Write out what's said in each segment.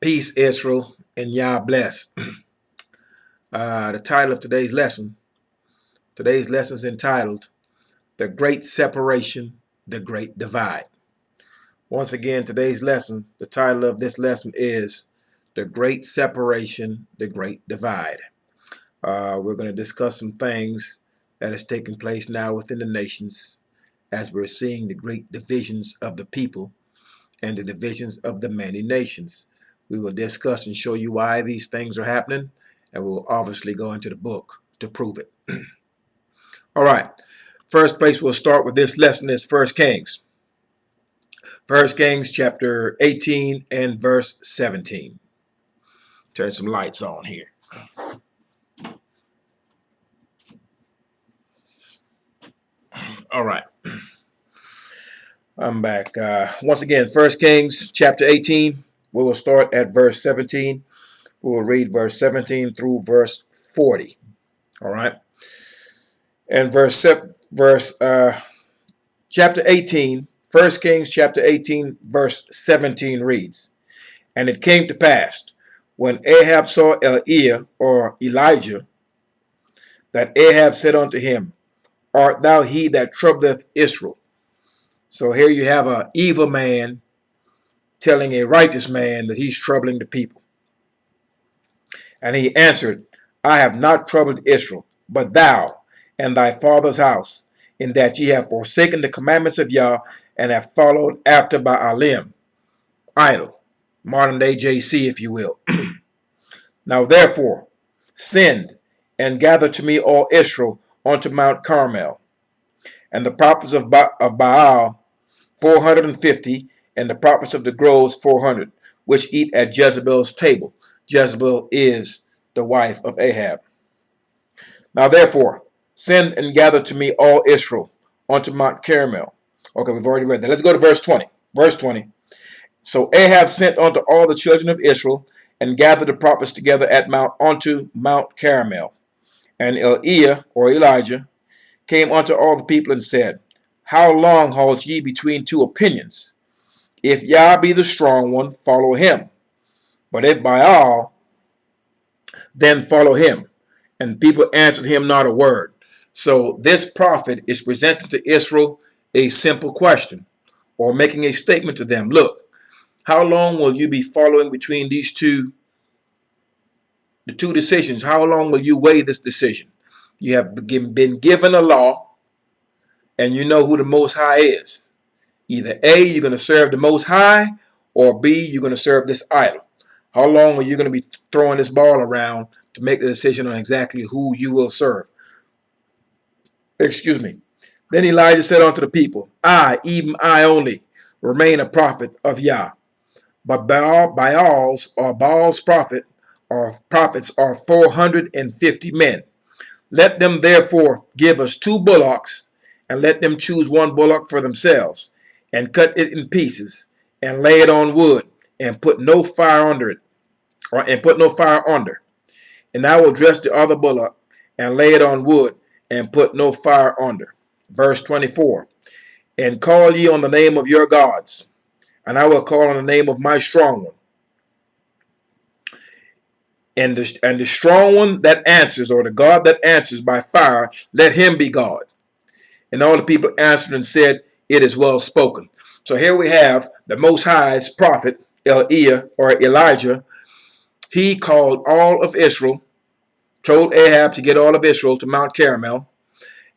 Peace, Israel, and Yah bless. The title of today's lesson is entitled, The Great Separation, the Great Divide. Once again, today's lesson, the title of this lesson is The Great Separation, the Great Divide. We're going to discuss some things that is taking place now within the nations as we're seeing the great divisions of the people and the divisions of the many nations. We will discuss and show you why these things are happening, and we will obviously go into the book to prove it. All right. First place we'll start with this lesson is 1 Kings. 1 Kings chapter 18 and verse 17. Turn some lights on here. All right. I'm back. Once again, 1 Kings chapter 18. We will start at verse 17. We will read verse 17 through verse 40. All right. And chapter 18, 1 Kings chapter 18, verse 17 reads, And it came to pass, when Ahab saw Elijah, that Ahab said unto him, Art thou he that troubleth Israel? So here you have an evil man telling a righteous man that he's troubling the people. And he answered, I have not troubled Israel, but thou and thy father's house, in that ye have forsaken the commandments of Yah, and have followed after Baalim, idol, modern day JC, if you will. Now therefore, send and gather to me all Israel unto Mount Carmel, and the prophets of Baal 450, and the prophets of the groves 400, which eat at Jezebel's table. Jezebel is the wife of Ahab. Now therefore, send and gather to me all Israel unto Mount Carmel. Okay, we've already read that. Let's go to verse 20. Verse 20. So Ahab sent unto all the children of Israel, and gathered the prophets together unto Mount Carmel. And Elijah came unto all the people and said, How long halt ye between two opinions? If Yah be the strong one, follow him. But if Baal, then follow him. And people answered him not a word. So this prophet is presenting to Israel a simple question, or making a statement to them. Look, how long will you be following between the two decisions? How long will you weigh this decision? You have been given a law, and you know who the Most High is. Either A, you're going to serve the Most High, or B, you're going to serve this idol. How long are you going to be throwing this ball around to make the decision on exactly who you will serve? Excuse me. Then Elijah said unto the people, I, even I only, remain a prophet of Yah. But Baal's prophets are 450 men. Let them therefore give us 2 bullocks, and let them choose 1 bullock for themselves, and cut it in pieces, and lay it on wood, and put no fire under it, And I will dress the other bullock, and lay it on wood, and put no fire under. Verse 24. And call ye on the name of your gods, and I will call on the name of my strong one. And the strong one that answers, or the God that answers by fire, let him be God. And all the people answered and said, It is well spoken. So here we have the Most High's prophet, Elijah. He called all of Israel, told Ahab to get all of Israel to Mount Carmel,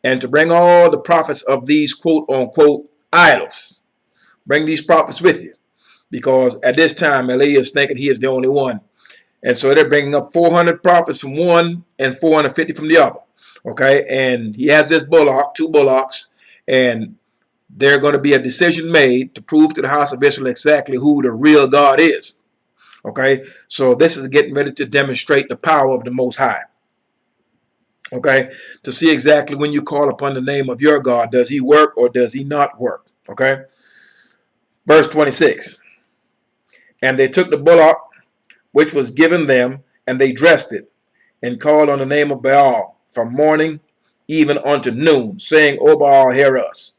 and to bring all the prophets of these quote-unquote idols. Bring these prophets with you. Because at this time, Elijah is thinking he is the only one. And so they're bringing up 400 prophets from one and 450 from the other. Okay, and he has this 2 bullocks, and there's going to be a decision made to prove to the house of Israel exactly who the real God is. Okay, so this is getting ready to demonstrate the power of the Most High. Okay, to see exactly when you call upon the name of your God, does he work or does he not work? Okay, verse 26. And they took the bullock which was given them, and they dressed it, and called on the name of Baal from morning even unto noon, saying, O Baal, hear us.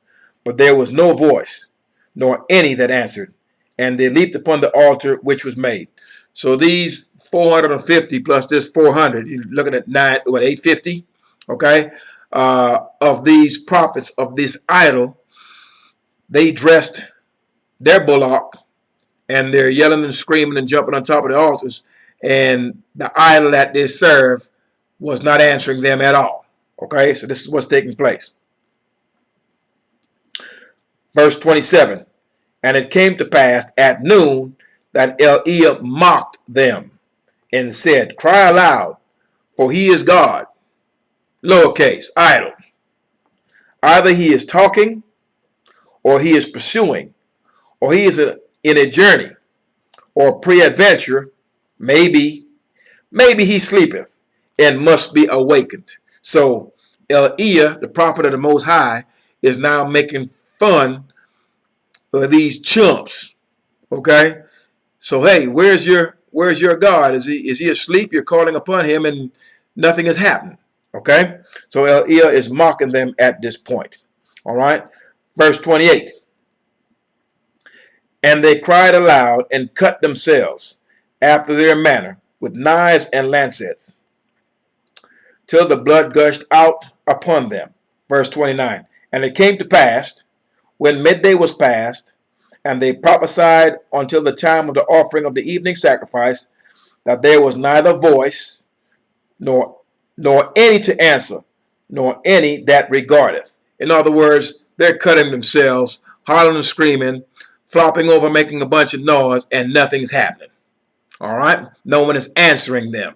But there was no voice, nor any that answered, and they leaped upon the altar which was made. So these 450 plus this 400, you're looking at 850, okay, of these prophets of this idol. They dressed their bullock and they're yelling and screaming and jumping on top of the altars, and the idol that they serve was not answering them at all. Okay, so this is what's taking place. Verse 27, and it came to pass at noon that Eliah mocked them and said, cry aloud, for he is God. Lowercase, idols. Either he is talking, or he is pursuing, or he is in a journey, or pre-adventure. Maybe he sleepeth and must be awakened. So Eliah, the prophet of the Most High, is now making fun of these chumps. Okay, so hey, where's your God? Is he asleep? You're calling upon him and nothing is happening. Okay, so Eliah is mocking them at this point. All right, verse 28. And they cried aloud and cut themselves after their manner with knives and lancets, till the blood gushed out upon them. Verse 29. And it came to pass, when midday was past, and they prophesied until the time of the offering of the evening sacrifice, that there was neither voice, nor any to answer, nor any that regardeth. In other words, they're cutting themselves, hollering and screaming, flopping over, making a bunch of noise, and nothing's happening. All right? No one is answering them.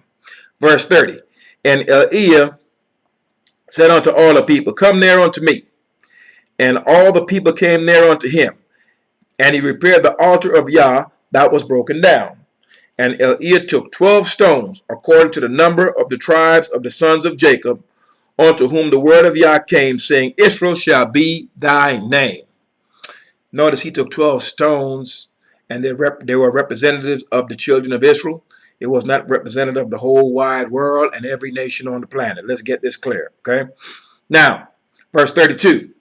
Verse 30. And Eliah said unto all the people, come near unto me. And all the people came near unto him. And he repaired the altar of Yah that was broken down. And Eliah took 12 stones, according to the number of the tribes of the sons of Jacob, unto whom the word of Yah came, saying, Israel shall be thy name. Notice he took 12 stones, and they were representatives of the children of Israel. It was not representative of the whole wide world and every nation on the planet. Let's get this clear, okay? Now, verse 32.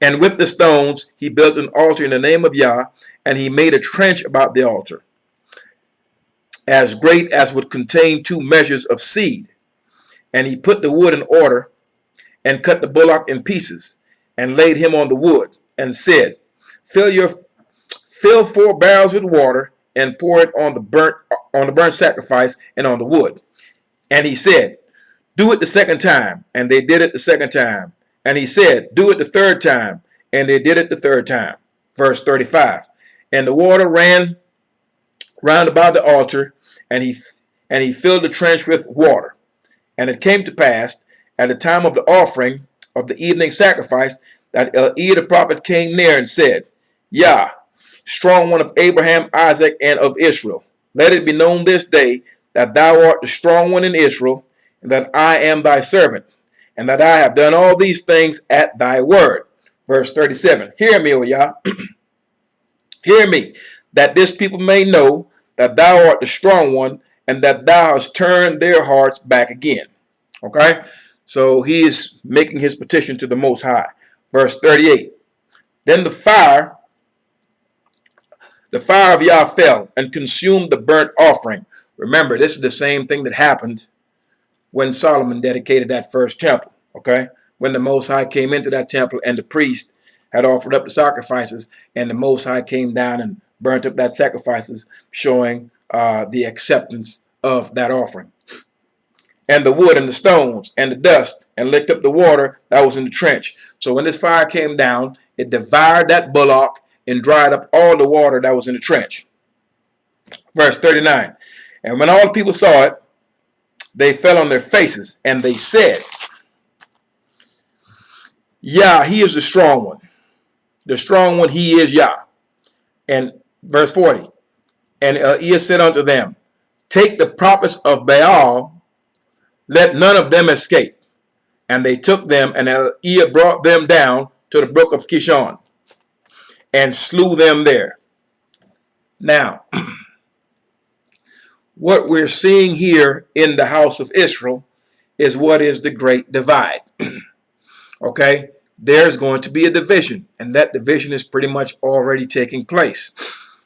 And with the stones he built an altar in the name of Yah, and he made a trench about the altar, as great as would contain 2 measures of seed. And he put the wood in order, and cut the bullock in pieces, and laid him on the wood, and said, Fill 4 barrels with water, and pour it on the burnt sacrifice and on the wood. And he said, do it the second time. And they did it the second time. And he said, do it the third time. And they did it the third time. Verse 35. And the water ran round about the altar, and he filled the trench with water. And it came to pass at the time of the offering of the evening sacrifice that Eliah the prophet came near and said, Yah, strong one of Abraham, Isaac, and of Israel, let it be known this day that thou art the strong one in Israel, and that I am thy servant, and that I have done all these things at thy word. Verse 37. Hear me, O Yah. Hear me, that this people may know that thou art the strong one, and that thou hast turned their hearts back again. Okay? So he is making his petition to the Most High. Verse 38. Then the fire of Yah fell and consumed the burnt offering. Remember, this is the same thing that happened when Solomon dedicated that first temple. Okay? When the Most High came into that temple and the priest had offered up the sacrifices, and the Most High came down and burnt up that sacrifices, showing the acceptance of that offering. And the wood and the stones and the dust, and licked up the water that was in the trench. So when this fire came down, it devoured that bullock and dried up all the water that was in the trench. Verse 39. And when all the people saw it, they fell on their faces, and they said, Yah, he is the strong one. The strong one, he is Yah. And verse 40. And Eliah said unto them, take the prophets of Baal, let none of them escape. And they took them, and Eliah brought them down to the brook of Kishon, and slew them there. Now, what we're seeing here in the house of Israel is what is the great divide. Okay? There's going to be a division, and that division is pretty much already taking place.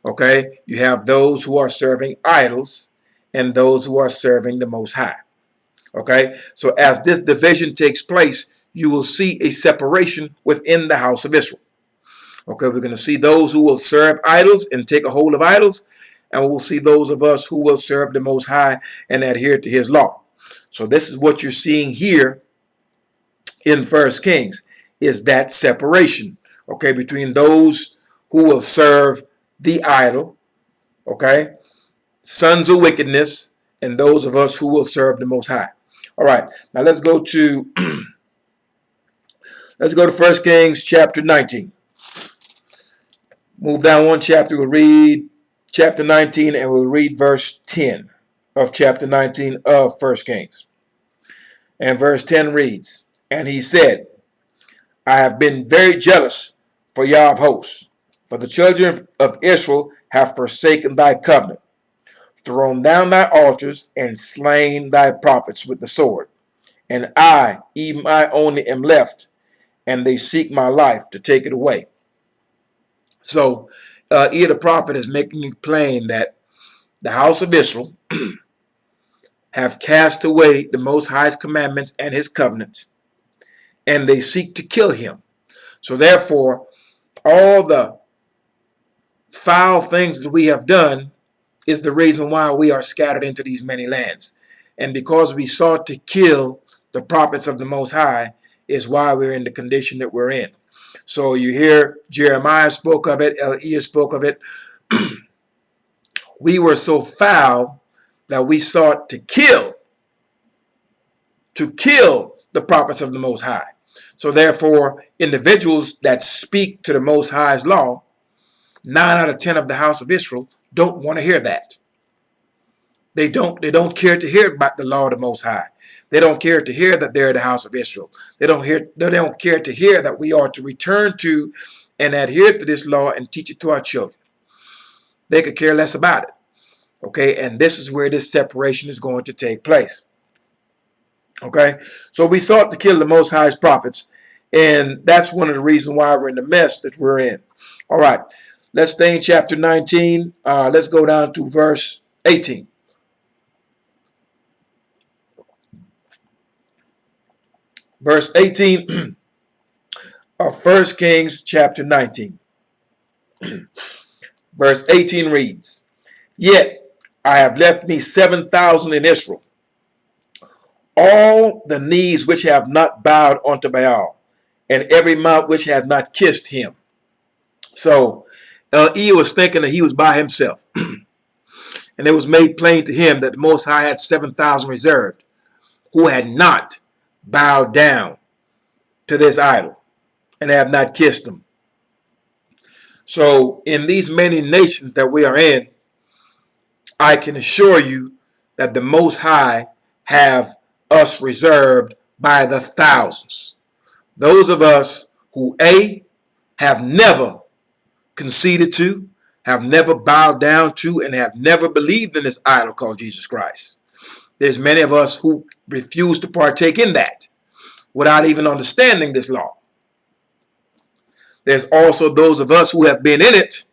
Okay, you have those who are serving idols and those who are serving the Most High. Okay, so as this division takes place, you will see a separation within the house of Israel. Okay, we're going to see those who will serve idols and take a hold of idols, and we'll see those of us who will serve the Most High and adhere to his law. So this is what you're seeing here in First Kings, is that separation, okay, between those who will serve the idol, okay, sons of wickedness, and those of us who will serve the Most High. All right, now let's go to First Kings chapter 19. Move down one chapter, we'll read chapter 19, and we'll read verse 10 of chapter 19 of First Kings. And verse 10 reads, "And he said, I have been very jealous for Yah of hosts, for the children of Israel have forsaken thy covenant, thrown down thy altars, and slain thy prophets with the sword. And I, even I only, am left, and they seek my life to take it away." So here the prophet is making it plain that the house of Israel have cast away the Most High's commandments and his covenant, and they seek to kill him. So therefore, all the foul things that we have done is the reason why we are scattered into these many lands. And because we sought to kill the prophets of the Most High is why we're in the condition that we're in. So you hear Jeremiah spoke of it, Eliah spoke of it. We were so foul that we sought to kill the prophets of the Most High. So therefore, individuals that speak to the Most High's law, 9 out of 10 of the house of Israel don't want to hear that. They don't care to hear about the law of the Most High. They don't care to hear that they're the house of Israel. They don't care to hear that we are to return to and adhere to this law and teach it to our children. They could care less about it. Okay, and this is where this separation is going to take place. Okay, so we sought to kill the Most High's prophets, and that's one of the reasons why we're in the mess that we're in. All right, let's stay in chapter 19. Let's go down to verse 18. Verse 18 of 1 Kings chapter 19. Verse 18 reads, "Yet I have left me 7,000 in Israel, all the knees which have not bowed unto Baal, and every mouth which has not kissed him." So Eliah was thinking that he was by himself. And it was made plain to him that the Most High had 7,000 reserved who had not bowed down to this idol and have not kissed them. So in these many nations that we are in, I can assure you that the Most High have us reserved by the thousands. Those of us who A, have never conceded to, have never bowed down to, and have never believed in this idol called Jesus Christ. There's many of us who refuse to partake in that without even understanding this law. There's also those of us who have been in it,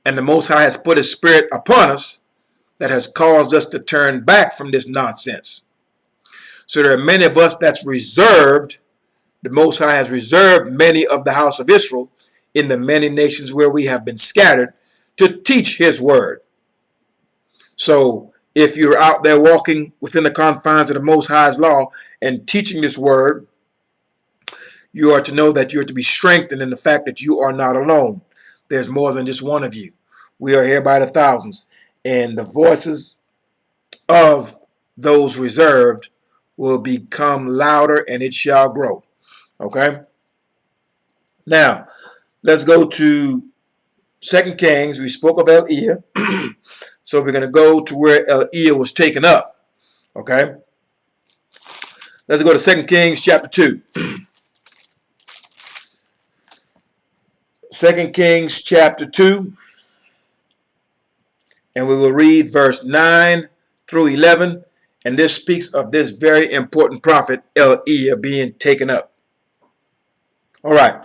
and the Most High has put his spirit upon us that has caused us to turn back from this nonsense. So there are many of us that's reserved. The Most High has reserved many of the house of Israel in the many nations where we have been scattered to teach his word. So if you're out there walking within the confines of the Most High's law and teaching this word, you are to know that you're to be strengthened in the fact that you are not alone. There's more than just one of you. We are here by the thousands, and the voices of those reserved will become louder, and it shall grow. Okay? Now, let's go to 2 Kings. We spoke of Eliah. So we're going to go to where Eliah was taken up. Okay? Let's go to 2 Kings chapter 2. 2 Kings chapter 2. And we will read verse 9 through 11. And this speaks of this very important prophet, Eliah, being taken up. All right.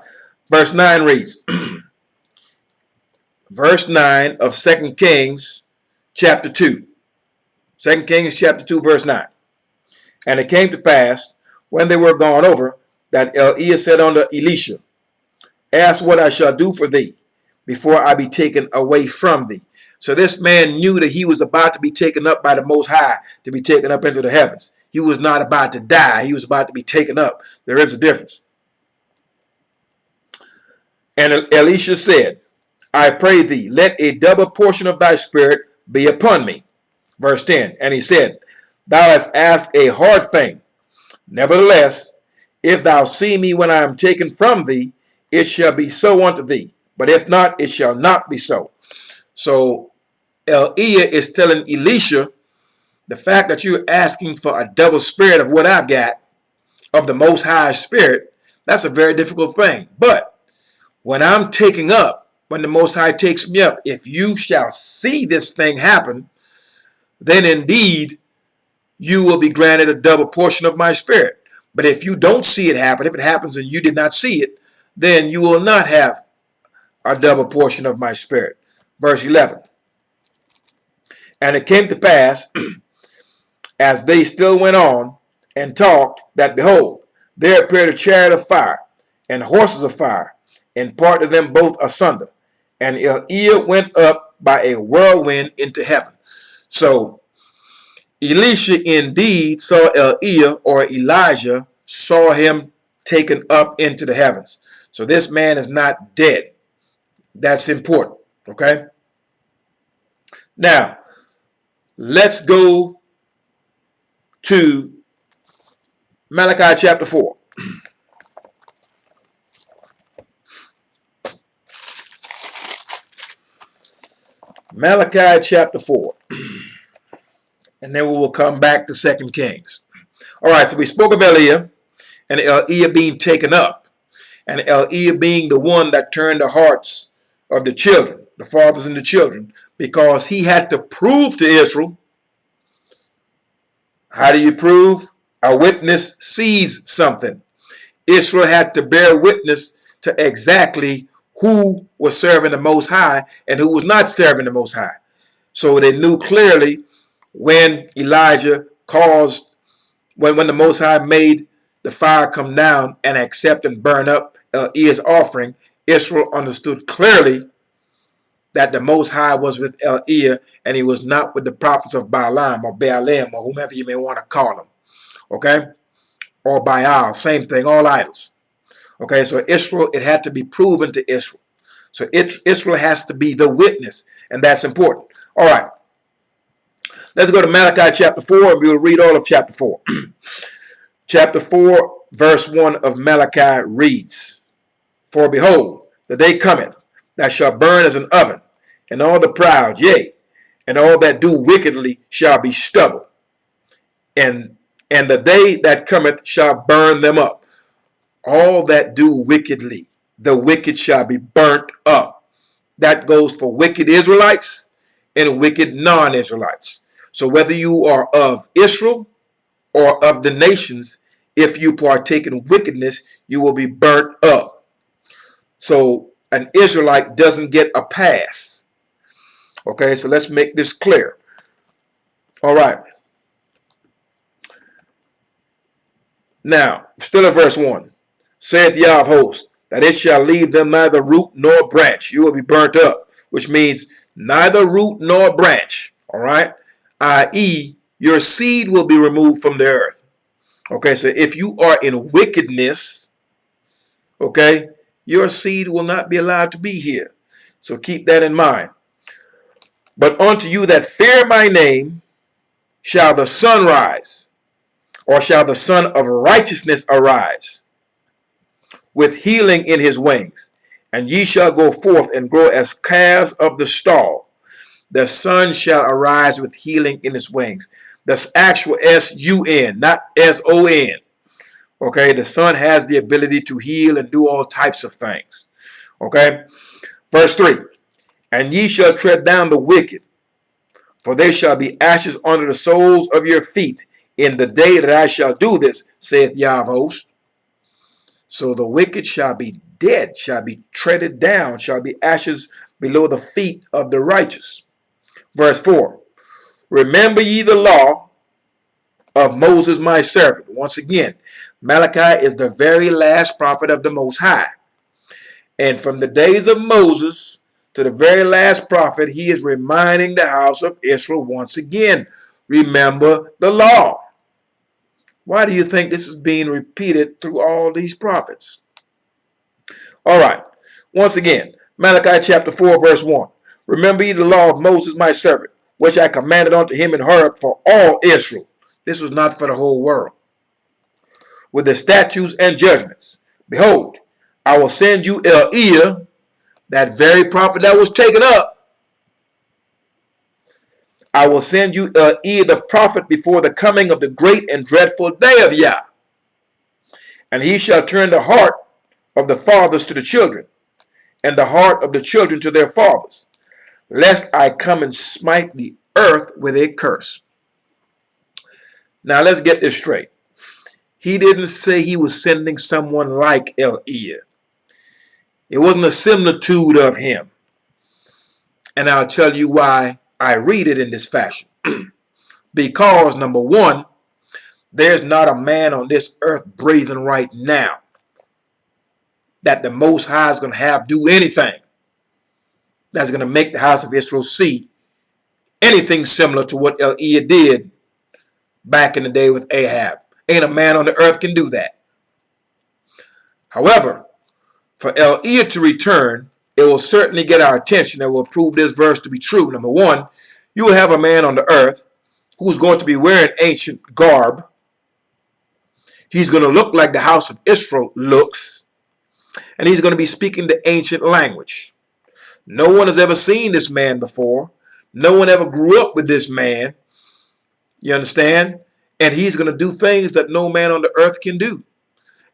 Verse 9 reads, verse 9 of 2 Kings chapter 2. 2 Kings chapter 2, verse 9. And it came to pass, when they were gone over, that Eliah said unto Elisha, ask what I shall do for thee, before I be taken away from thee. So this man knew that he was about to be taken up by the Most High, to be taken up into the heavens. He was not about to die. He was about to be taken up. There is a difference. And Elisha said, I pray thee, let a double portion of thy spirit be upon me. Verse 10. And he said, thou hast asked a hard thing. Nevertheless, if thou see me when I am taken from thee, it shall be so unto thee. But if not, it shall not be so. So Eliah is telling Elisha, the fact that you're asking for a double spirit of what I've got, of the Most High Spirit, that's a very difficult thing. But when I'm taking up, when the Most High takes me up, if you shall see this thing happen, then indeed you will be granted a double portion of my spirit. But if you don't see it happen, if it happens and you did not see it, then you will not have a double portion of my spirit. Verse 11. And it came to pass, as they still went on and talked, that behold, there appeared a chariot of fire and horses of fire, and parted them both asunder. And Eliah went up by a whirlwind into heaven. So Elisha indeed saw Eliah, or Elijah saw him taken up into the heavens. So this man is not dead. That's important. Okay. Now, let's go to Malachi chapter 4. Malachi chapter 4. And then we will come back to 2 Kings. All right, so we spoke of Eliah and Eliah being taken up, and Eliah being the one that turned the hearts of the children, the fathers and the children, because he had to prove to Israel. How do you prove? A witness sees something. Israel had to bear witness to exactly who was serving the Most High and who was not serving the Most High. So they knew clearly when Elijah caused, when the Most High made the fire come down and accept and burn up Eliah's offering, Israel understood clearly that the Most High was with Eliah and he was not with the prophets of Balaam or Baalim or whomever you may want to call them. Okay? Or Baal, same thing, all idols. Okay, so Israel, it had to be proven to Israel. So Israel has to be the witness, and that's important. All right. Let's go to Malachi chapter 4, and we will read all of chapter 4. Chapter 4, verse 1 of Malachi reads, For behold, the day cometh that shall burn as an oven, and all the proud, yea, and all that do wickedly shall be stubble. And the day that cometh shall burn them up. All that do wickedly, the wicked shall be burnt up. That goes for wicked Israelites and wicked non-Israelites. So whether you are of Israel or of the nations, if you partake in wickedness, you will be burnt up. So an Israelite doesn't get a pass. Okay, so let's make this clear. All right. Now, still in verse 1. Saith Yah of hosts, that it shall leave them neither root nor branch. You will be burnt up, which means neither root nor branch. All right, i.e., your seed will be removed from the earth. Okay, so if you are in wickedness, okay, your seed will not be allowed to be here. So keep that in mind. But unto you that fear my name shall the sun rise, or shall the Son of righteousness arise, with healing in his wings. And ye shall go forth and grow as calves of the stall. The sun shall arise with healing in his wings. That's actual S-U-N, not S-O-N. Okay, the sun has the ability to heal and do all types of things. Okay, verse 3. And ye shall tread down the wicked, for they shall be ashes under the soles of your feet in the day that I shall do this, saith Yah of hosts. So the wicked shall be dead, shall be treaded down, shall be ashes below the feet of the righteous. Verse 4. Remember ye the law of Moses my servant. Once again, Malachi is the very last prophet of the Most High. And from the days of Moses to the very last prophet, he is reminding the house of Israel once again. Remember the law. Why do you think this is being repeated through all these prophets? All right. Once again, Malachi chapter 4, verse 1. Remember ye the law of Moses my servant, which I commanded unto him in Horeb for all Israel. This was not for the whole world. With the statutes and judgments. Behold, I will send you Eliah, that very prophet that was taken up. I will send you Eliah the prophet before the coming of the great and dreadful day of Yah. And he shall turn the heart of the fathers to the children, and the heart of the children to their fathers, lest I come and smite the earth with a curse. Now let's get this straight. He didn't say he was sending someone like Eliah. It wasn't a similitude of him. And I'll tell you why I read it in this fashion. Because, number one, there's not a man on this earth breathing right now that the Most High is going to have do anything that's going to make the house of Israel see anything similar to what Eliah did back in the day with Ahab. Ain't a man on the earth can do that. However, for Eliah to return, it will certainly get our attention and will prove this verse to be true. Number one, you will have a man on the earth who's going to be wearing ancient garb. He's going to look like the house of Israel looks. And he's going to be speaking the ancient language. No one has ever seen this man before. No one ever grew up with this man. You understand? And he's going to do things that no man on the earth can do.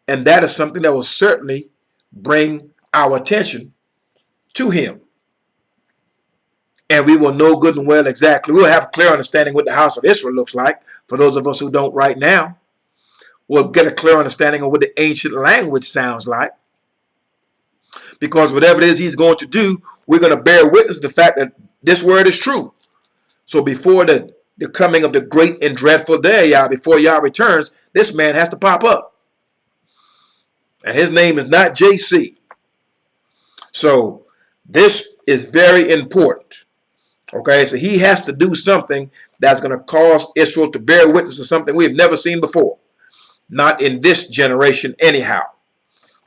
And that is something that will certainly bring our attention to him. And we will know good and well exactly. We'll have a clear understanding what the house of Israel looks like. For those of us who don't right now, we'll get a clear understanding of what the ancient language sounds like. Because whatever it is he's going to do, we're going to bear witness to the fact that this word is true. So before the coming of the great and dreadful day, Yah, before Yah returns, this man has to pop up. And his name is not JC. So this is very important. Okay, so he has to do something that's going to cause Israel to bear witness to something we have never seen before. Not in this generation anyhow.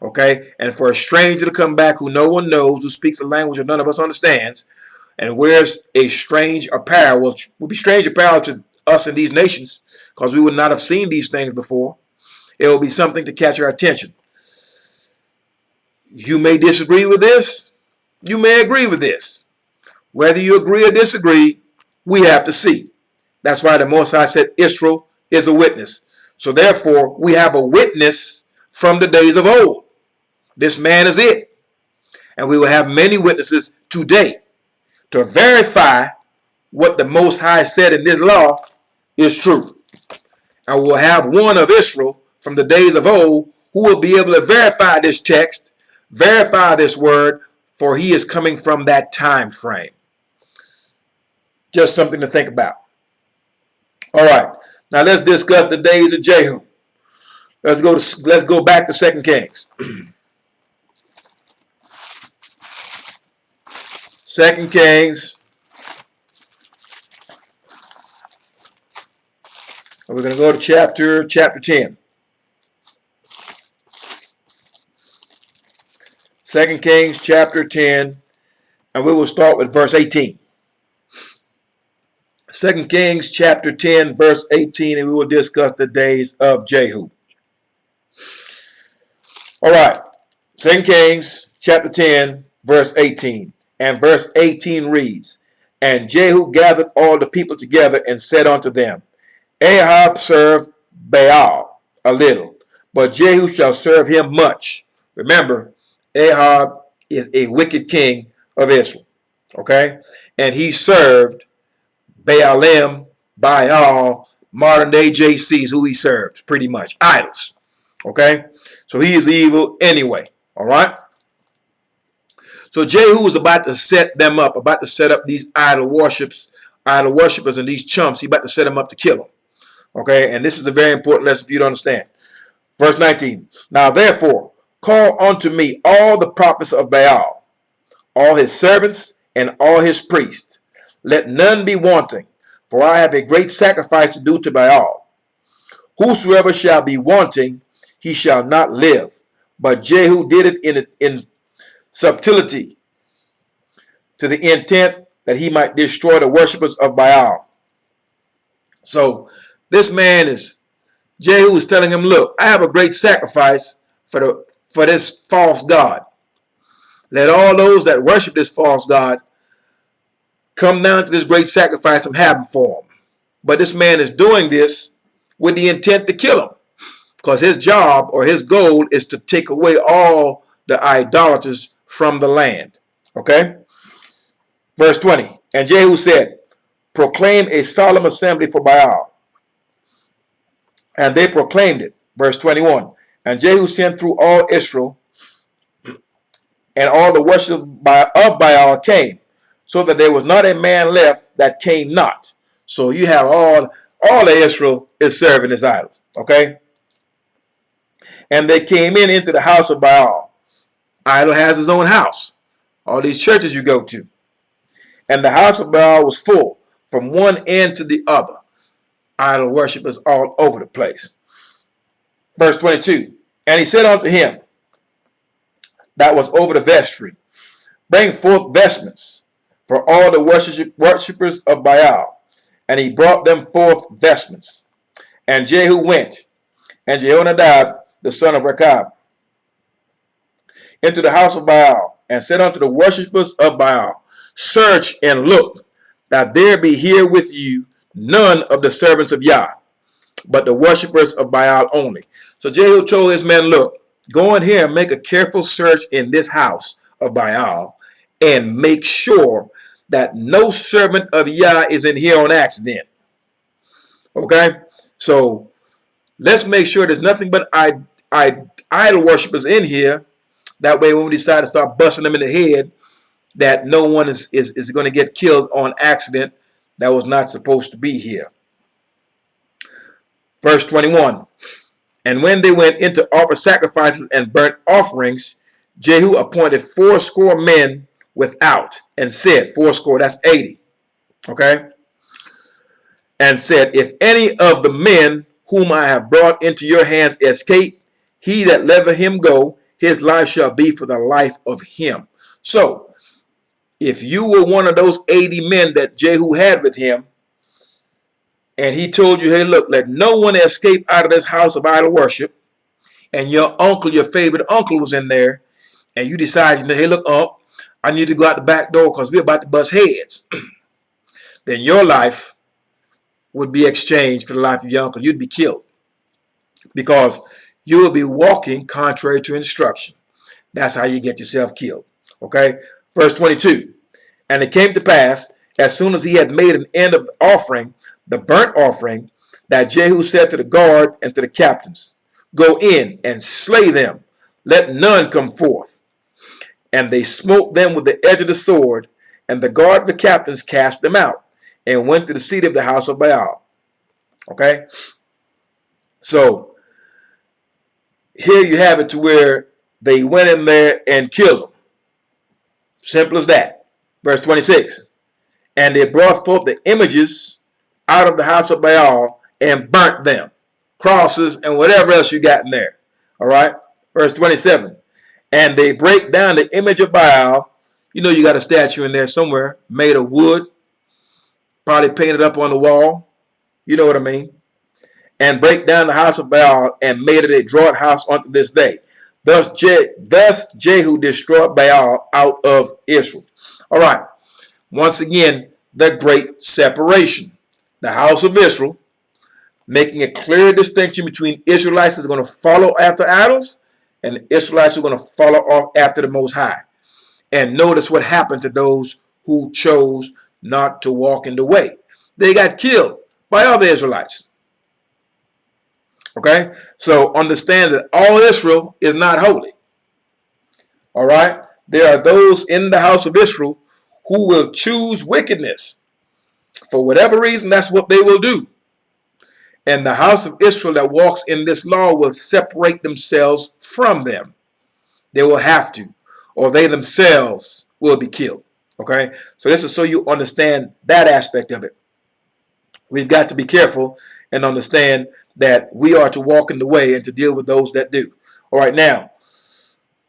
Okay, and for a stranger to come back who no one knows, who speaks a language that none of us understands, and wears a strange apparel, which will be strange apparel to us in these nations, because we would not have seen these things before. It will be something to catch our attention. You may disagree with this. You may agree with this. Whether you agree or disagree, we have to see. That's why the Most High said Israel is a witness. So therefore, we have a witness from the days of old. This man is it. And we will have many witnesses today to verify what the Most High said in this law is true. And we'll have one of Israel from the days of old who will be able to verify this text, verify this word, for he is coming from that time frame. Just something to think about. All right. Now let's discuss the days of Jehu. Let's go back to 2 Kings. 2 Kings. We're going to go to chapter 10. 2 Kings chapter 10, and we will start with verse 18. 2 Kings chapter 10, verse 18, and we will discuss the days of Jehu. All right, 2 Kings chapter 10, verse 18. And verse 18 reads, And Jehu gathered all the people together and said unto them, Ahab served Baal a little, but Jehu shall serve him much. Remember, Ahab is a wicked king of Israel. Okay? And he served Baalim, Baal, modern day JCs, who he served, pretty much. Idols. Okay? So he is evil anyway. All right? So Jehu was about to set them up, about to set up these idol worshippers and these chumps. He about to set them up to kill them. Okay, and this is a very important lesson for you to understand. Verse 19. Now therefore, call unto me all the prophets of Baal, all his servants, and all his priests. Let none be wanting, for I have a great sacrifice to do to Baal. Whosoever shall be wanting, he shall not live. But Jehu did it in subtlety, to the intent that he might destroy the worshippers of Baal. So this man Jehu is telling him, look, I have a great sacrifice for this false god. Let all those that worship this false god come down to this great sacrifice I'm having for him. But this man is doing this with the intent to kill him, because his job or his goal is to take away all the idolaters from the land. Okay? Verse 20. And Jehu said, proclaim a solemn assembly for Baal. And they proclaimed it. Verse 21. And Jehu sent through all Israel, and all the worship of Baal came, so that there was not a man left that came not. So you have all of Israel is serving this idol. Okay? And they came into the house of Baal. Idol has his own house. All these churches you go to. And the house of Baal was full from one end to the other. Idol worshippers all over the place. Verse 22. And he said unto him that was over the vestry, bring forth vestments for all the worshippers of Baal. And he brought them forth vestments. And Jehu went, and Jehonadab, the son of Rechab, into the house of Baal, and said unto the worshippers of Baal, search and look, that there be here with you none of the servants of Yah, but the worshippers of Baal only. So Jehu told his men, look, go in here and make a careful search in this house of Baal, and make sure that no servant of Yah is in here on accident. Okay? So let's make sure there's nothing but idol worshippers in here. That way when we decide to start busting them in the head, that no one is going to get killed on accident that was not supposed to be here. Verse 21. And when they went in to offer sacrifices and burnt offerings, Jehu appointed 80 men without, and said, 80, that's 80. Okay? And said, if any of the men whom I have brought into your hands escape, he that letteth him go, his life shall be for the life of him. So, if you were one of those 80 men that Jehu had with him, and he told you, hey, look, let no one escape out of this house of idol worship, and your uncle, your favorite uncle was in there, and you decided, hey, look, I need to go out the back door because we're about to bust heads, then your life would be exchanged for the life of your uncle. You'd be killed because you will be walking contrary to instruction. That's how you get yourself killed. Okay? Verse 22. And it came to pass, as soon as he had made an end of the offering, the burnt offering, that Jehu said to the guard and to the captains, go in and slay them. Let none come forth. And they smote them with the edge of the sword, and the guard of the captains cast them out, and went to the seat of the house of Baal. Okay? So, here you have it to where they went in there and killed them. Simple as that. Verse 26. And they brought forth the images out of the house of Baal and burnt them. Crosses and whatever else you got in there. All right. Verse 27. And they break down the image of Baal. You know you got a statue in there somewhere made of wood. Probably painted up on the wall. You know what I mean. And break down the house of Baal and made it a draught house unto this day. Thus Jehu destroyed Baal out of Israel. All right. Once again, the great separation. The house of Israel, making a clear distinction between Israelites that are going to follow after idols and Israelites who are going to follow off after the Most High. And notice what happened to those who chose not to walk in the way. They got killed by other Israelites. Okay? So understand that all Israel is not holy. All right? there are those in the house of Israel who will choose wickedness. For whatever reason, that's what they will do. And the house of Israel that walks in this law will separate themselves from them. They will have to, or they themselves will be killed. Okay, so this is so you understand that aspect of it. We've got to be careful and understand that we are to walk in the way and to deal with those that do. All right, now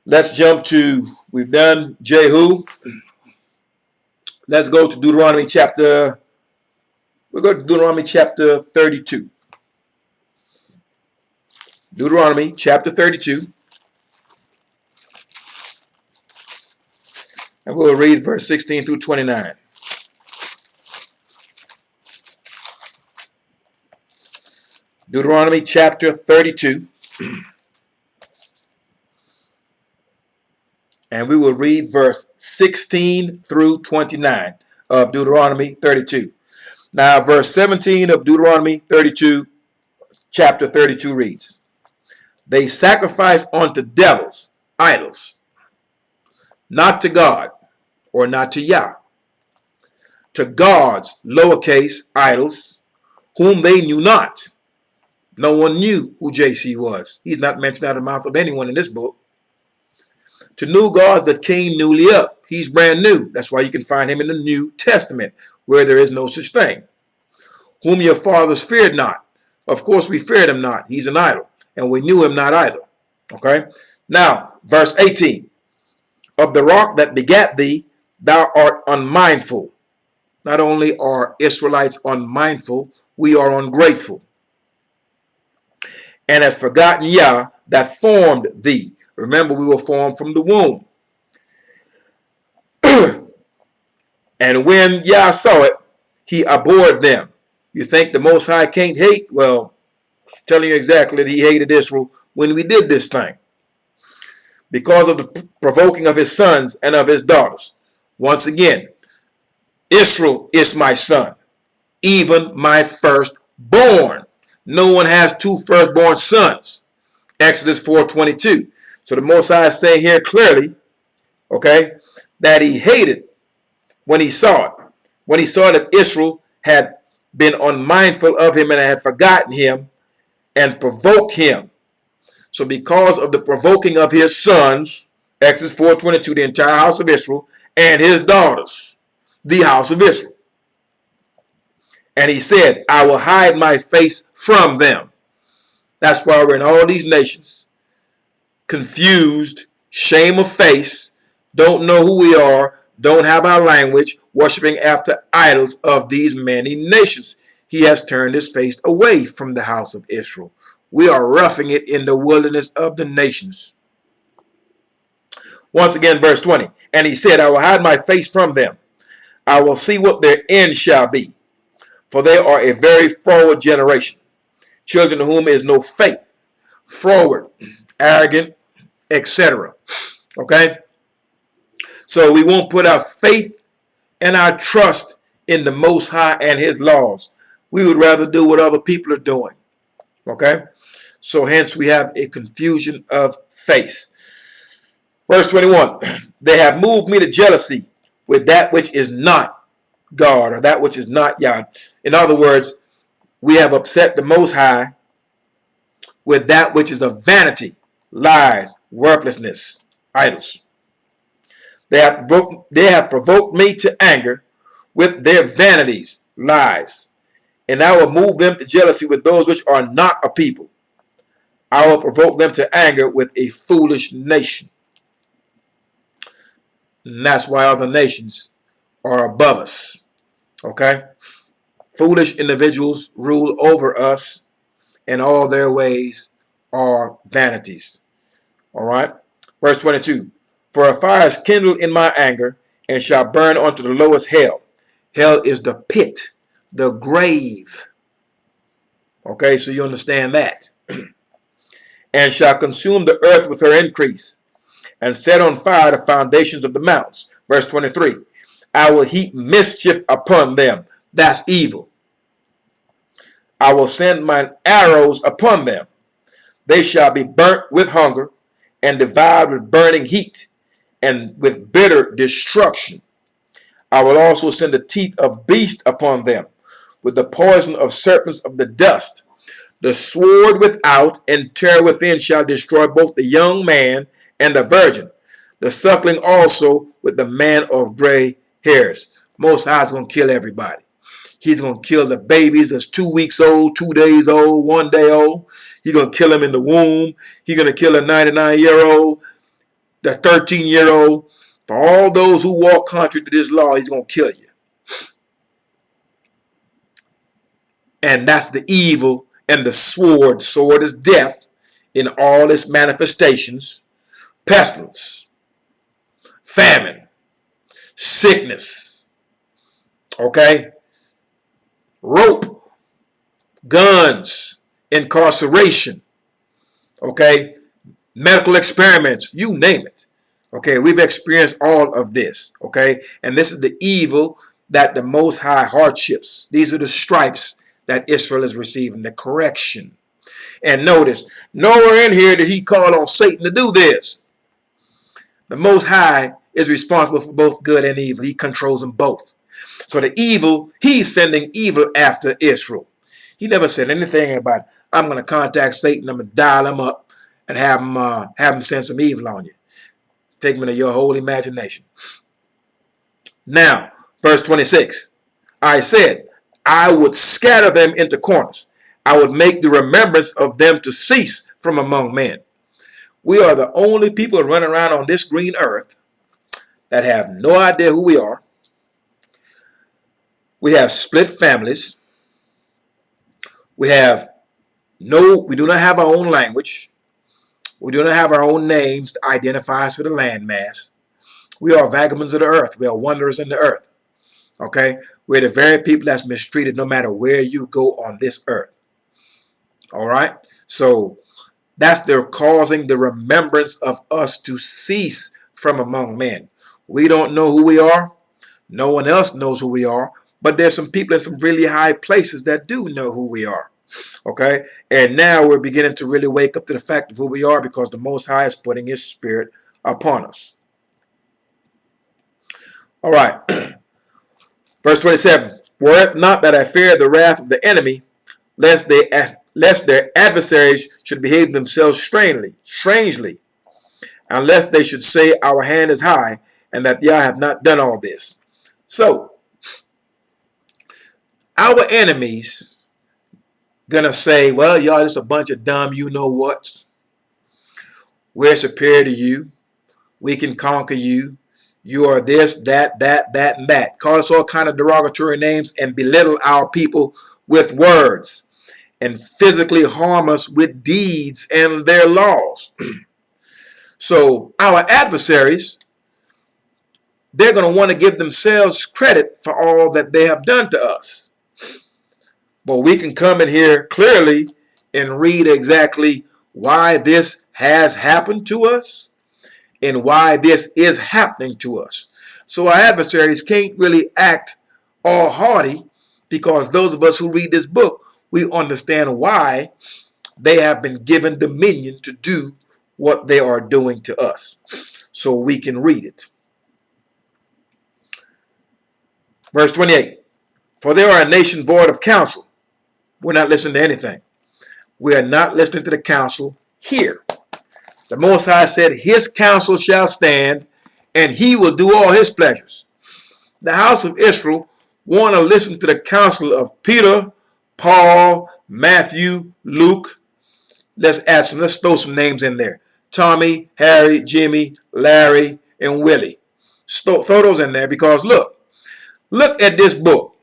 let's jump to, we've done Jehu. Let's go to Deuteronomy chapter, we'll go to Deuteronomy chapter 32. Deuteronomy chapter 32. And we'll read verse 16 through 29. Deuteronomy chapter 32. And we will read verse 16 through 29 of Deuteronomy 32. Now, verse 17 of Deuteronomy 32, chapter 32 reads, they sacrifice unto devils, idols, not to God, or not to Yah, to gods, lowercase, idols, whom they knew not. No one knew who JC was. He's not mentioned out of the mouth of anyone in this book. To new gods that came newly up. He's brand new. That's why you can find him in the New Testament, where there is no such thing. Whom your fathers feared not. Of course, we feared him not. He's an idol. And we knew him not either. Okay? Now, verse 18. Of the rock that begat thee, thou art unmindful. Not only are Israelites unmindful, we are ungrateful. And has forgotten Yah that formed thee. Remember, we were formed from the womb. And when Yah saw it, he abhorred them. You think the Most High can't hate? Well, it's telling you exactly that he hated Israel when we did this thing. Because of the provoking of his sons and of his daughters. Once again, Israel is my son, even my firstborn. No one has two firstborn sons. Exodus 4:22. So the Most High is saying here clearly, okay, that he hated when he saw it. When he saw that Israel had been unmindful of him and had forgotten him and provoked him. So because of the provoking of his sons, Exodus 4:22, the entire house of Israel, and his daughters, the house of Israel. And he said, I will hide my face from them. That's why we're in all these nations. Confused, shame of face, don't know who we are, don't have our language, worshiping after idols of these many nations. He has turned his face away from the house of Israel. We are roughing it in the wilderness of the nations. Once again, verse 20. And he said, I will hide my face from them. I will see what their end shall be. For they are a very forward generation, children of whom is no faith, forward, arrogant, etc. Okay? So we won't put our faith and our trust in the Most High and his laws. We would rather do what other people are doing. Okay? So hence we have a confusion of face. Verse 21. They have moved me to jealousy with that which is not God, or that which is not Yah. In other words, we have upset the Most High with that which is of vanity, lies, worthlessness, idols. They have provoked me to anger with their vanities, lies. And I will move them to jealousy with those which are not a people. I will provoke them to anger with a foolish nation. And that's why other nations are above us. Okay? Foolish individuals rule over us, and all their ways are vanities. All right? Verse 22. For a fire is kindled in my anger, and shall burn unto the lowest hell. Hell is the pit, the grave. Okay, so you understand that. And shall consume the earth with her increase, and set on fire the foundations of the mountains. Verse 23. I will heap mischief upon them. That's evil. I will send mine arrows upon them. They shall be burnt with hunger, and devoured with burning heat. and with bitter destruction. I will also send the teeth of beasts upon them, with the poison of serpents of the dust. The sword without and terror within shall destroy both the young man and the virgin, the suckling also with the man of gray hairs. Most High is going to kill everybody. He's going to kill the babies that's 2 weeks old, 2 days old, 1 day old. He's going to kill them in the womb. He's going to kill a 99-year-old, the 13-year-old. For all those who walk contrary to this law, he's going to kill you. And that's the evil and the sword. Sword is death in all its manifestations. Pestilence, famine, sickness, okay? Rope, guns, incarceration, okay? Medical experiments, you name it. Okay, we've experienced all of this, okay? And this is the evil that the Most High hardships. These are the stripes that Israel is receiving, the correction. And notice, nowhere in here did he call on Satan to do this. The Most High is responsible for both good and evil. He controls them both. So the evil, he's sending evil after Israel. He never said anything about, I'm going to contact Satan, I'm going to dial him up and have him send some evil on you. Take me to your whole imagination. Now, verse 26. I said, I would scatter them into corners. I would make the remembrance of them to cease from among men. We are the only people running around on this green earth that have no idea who we are. We have split families. We do not have our own language. We do not have our own names to identify us with the landmass. We are vagabonds of the earth. We are wanderers in the earth. Okay? We're the very people that's mistreated no matter where you go on this earth. All right? So they're causing the remembrance of us to cease from among men. We don't know who we are. No one else knows who we are. But there's some people in some really high places that do know who we are. Okay? And now we're beginning to really wake up to the fact of who we are because the Most High is putting his spirit upon us. All right. Verse 27. Were it not that I fear the wrath of the enemy, lest their adversaries should behave themselves strangely, unless they should say, our hand is high, and that Yah have not done all this. So, our enemies gonna say, well, y'all just a bunch of dumb you-know-whats. We're superior to you. We can conquer you. You are this, that, and that. Call us all kind of derogatory names and belittle our people with words and physically harm us with deeds and their laws. So our adversaries, they're going to want to give themselves credit for all that they have done to us. But we can come in here clearly and read exactly why this has happened to us and why this is happening to us. So our adversaries can't really act all haughty because those of us who read this book, we understand why they have been given dominion to do what they are doing to us. So we can read it. Verse 28. For they are a nation void of counsel. We're not listening to anything. We are not listening to the counsel here. The Most High said his counsel shall stand and he will do all his pleasures. The house of Israel want to listen to the counsel of Peter, Paul, Matthew, Luke. Let's throw some names in there. Tommy, Harry, Jimmy, Larry, and Willie. Throw those in there because look at this book.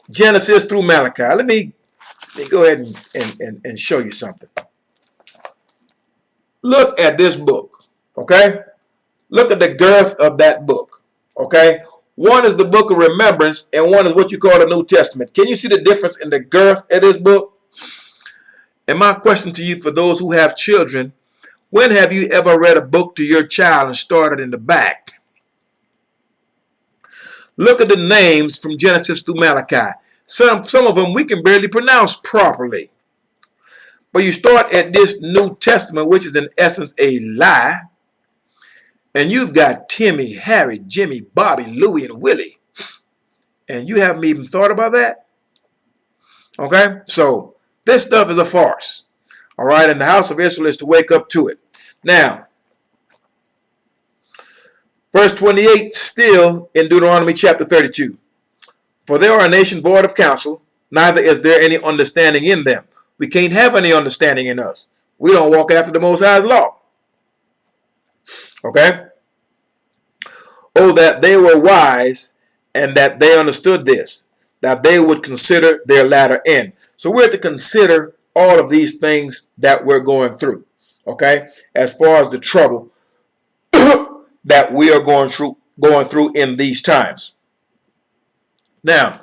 Genesis through Malachi. Let me go ahead and show you something. Look at this book, okay? Look at the girth of that book, okay? One is the book of remembrance, and one is what you call the New Testament. Can you see the difference in the girth of this book? And my question to you, for those who have children, when have you ever read a book to your child and started in the back? Look at the names from Genesis through Malachi. Some of them we can barely pronounce properly. But you start at this New Testament, which is in essence a lie. and you've got Timmy, Harry, Jimmy, Bobby, Louie, and Willie, and you haven't even thought about that? Okay? So this stuff is a farce. All right? And the house of Israel is to wake up to it. Now, verse 28, still in Deuteronomy chapter 32. For they are a nation void of counsel, neither is there any understanding in them. We can't have any understanding in us. We don't walk after the Most High's law. Okay? Oh, that they were wise and that they understood this, that they would consider their latter end. So we're to consider all of these things that we're going through. Okay? As far as the trouble that we are going through in these times. Now,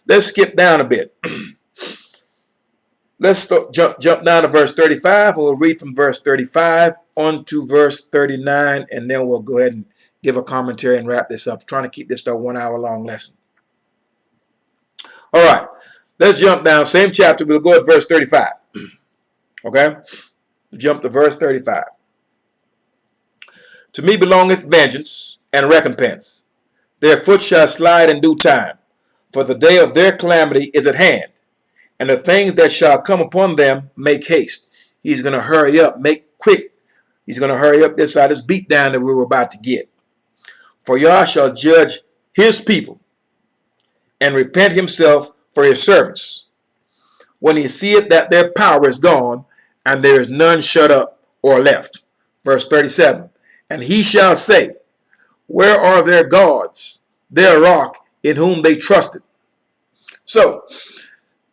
let's skip down a bit. Let's jump down to verse 35. We'll read from verse 35 on to verse 39, and then we'll go ahead and give a commentary and wrap this up. Trying to keep this to a 1 hour long lesson. All right, let's jump down. Same chapter. We'll go at verse 35. Okay, jump to verse 35. To me belongeth vengeance and recompense. Their foot shall slide in due time, for the day of their calamity is at hand. And the things that shall come upon them make haste. He's going to hurry up, make quick. He's going to hurry up this side, this beat down that we were about to get. For Yah shall judge his people and repent himself for his servants, when he seeth that their power is gone, and there is none shut up or left. Verse 37. And he shall say, where are their gods, their rock in whom they trusted? So,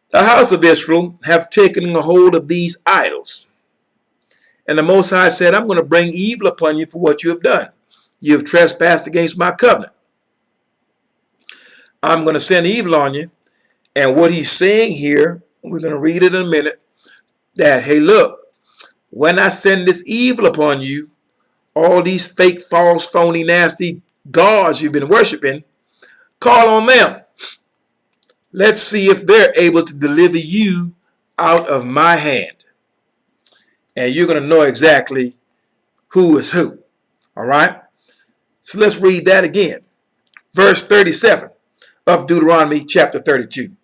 the house of Israel have taken a hold of these idols. And the Most High said, I'm going to bring evil upon you for what you have done. You have trespassed against my covenant. I'm going to send evil on you. And what he's saying here, we're going to read it in a minute, that, hey, look, when I send this evil upon you, all these fake, false, phony, nasty gods you've been worshiping, call on them. Let's see if they're able to deliver you out of my hand. And you're going to know exactly who is who. All right? So let's read that again. Verse 37 of Deuteronomy chapter 32.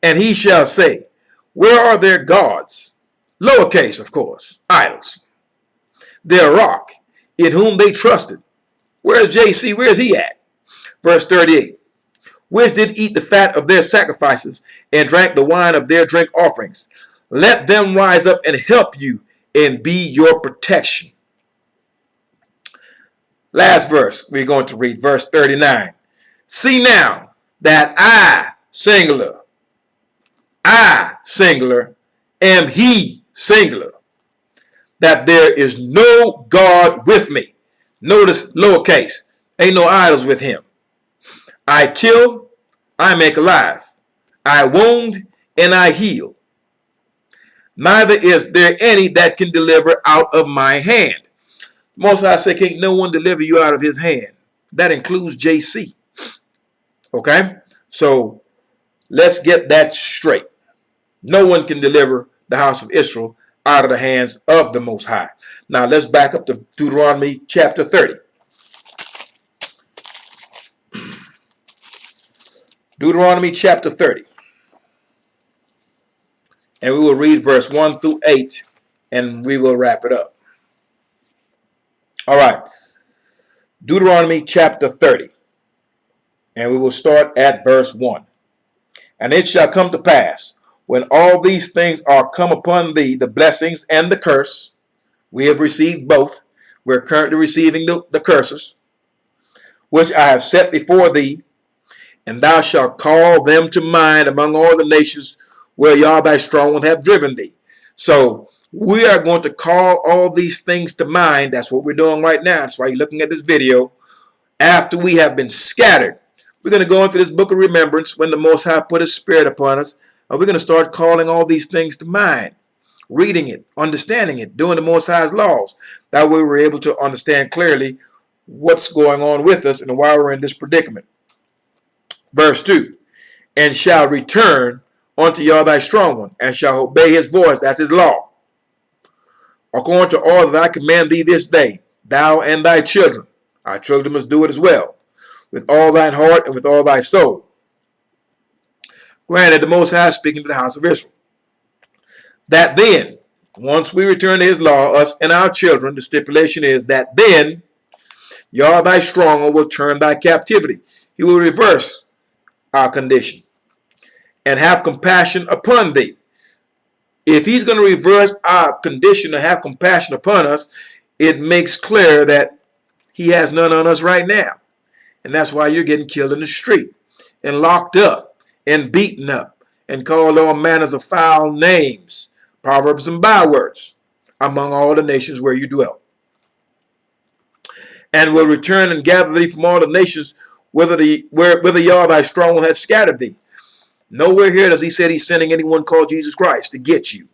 And he shall say, where are their gods? Lowercase, of course, idols. Their rock, in whom they trusted. Where's JC? Where's he at? Verse 38. Which did eat the fat of their sacrifices and drank the wine of their drink offerings. Let them rise up and help you and be your protection. Last verse, we're going to read verse 39. See now that I, singular, am he, singular, that there is no God with me. Notice lowercase. Ain't no idols with him. I kill, I make alive. I wound, and I heal. Neither is there any that can deliver out of my hand. Most High say, can't no one deliver you out of his hand. That includes JC. Okay? So, let's get that straight. No one can deliver the house of Israel out of the hands of the Most High. Now, let's back up to Deuteronomy chapter 30. Deuteronomy chapter 30. And we will read verse 1 through 8, and we will wrap it up. All right. Deuteronomy chapter 30. And we will start at verse 1. And it shall come to pass, when all these things are come upon thee, the blessings and the curse, we have received both. We're currently receiving the curses, which I have set before thee, and thou shalt call them to mind among all the nations where Yah thy strong one have driven thee. So we are going to call all these things to mind. That's what we're doing right now. That's why you're looking at this video. After we have been scattered, we're going to go into this book of remembrance when the Most High put his spirit upon us. And we're going to start calling all these things to mind, reading it, understanding it, doing the Most High's laws. That way we're able to understand clearly what's going on with us and why we're in this predicament. Verse 2, and shall return unto Yah thy strong one, and shall obey his voice, that's his law, according to all that I command thee this day, thou and thy children, Our children must do it as well, with all thine heart and with all thy soul. Granted, the Most High is speaking to the house of Israel. That then, once we return to his law, us and our children, the stipulation is that then Yah thy stronger will turn thy captivity. He will reverse our condition and have compassion upon thee. If he's going to reverse our condition and have compassion upon us, it makes clear that he has none on us right now. And that's why you're getting killed in the street and locked up and beaten up and called all manners of foul names, proverbs and bywords among all the nations where you dwell. And will return and gather thee from all the nations, whither Yah thy strong one has scattered thee. Nowhere here does he say he's sending anyone called Jesus Christ to get you.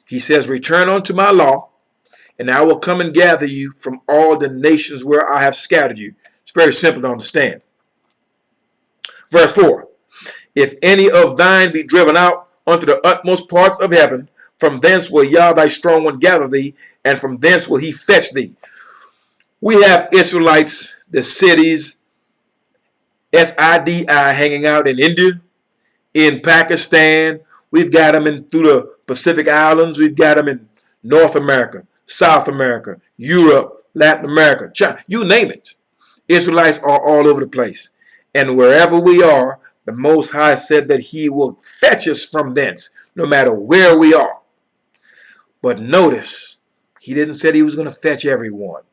He says, return unto my law, and I will come and gather you from all the nations where I have scattered you. It's very simple to understand. Verse 4. If any of thine be driven out unto the utmost parts of heaven, from thence will Yah thy strong one gather thee, and from thence will he fetch thee. We have Israelites, the cities, SIDI, hanging out in India, in Pakistan. We've got them through the Pacific Islands. We've got them in North America, South America, Europe, Latin America, China, you name it. Israelites are all over the place. And wherever we are, the Most High said that he will fetch us from thence, no matter where we are. But notice, he didn't say he was going to fetch everyone.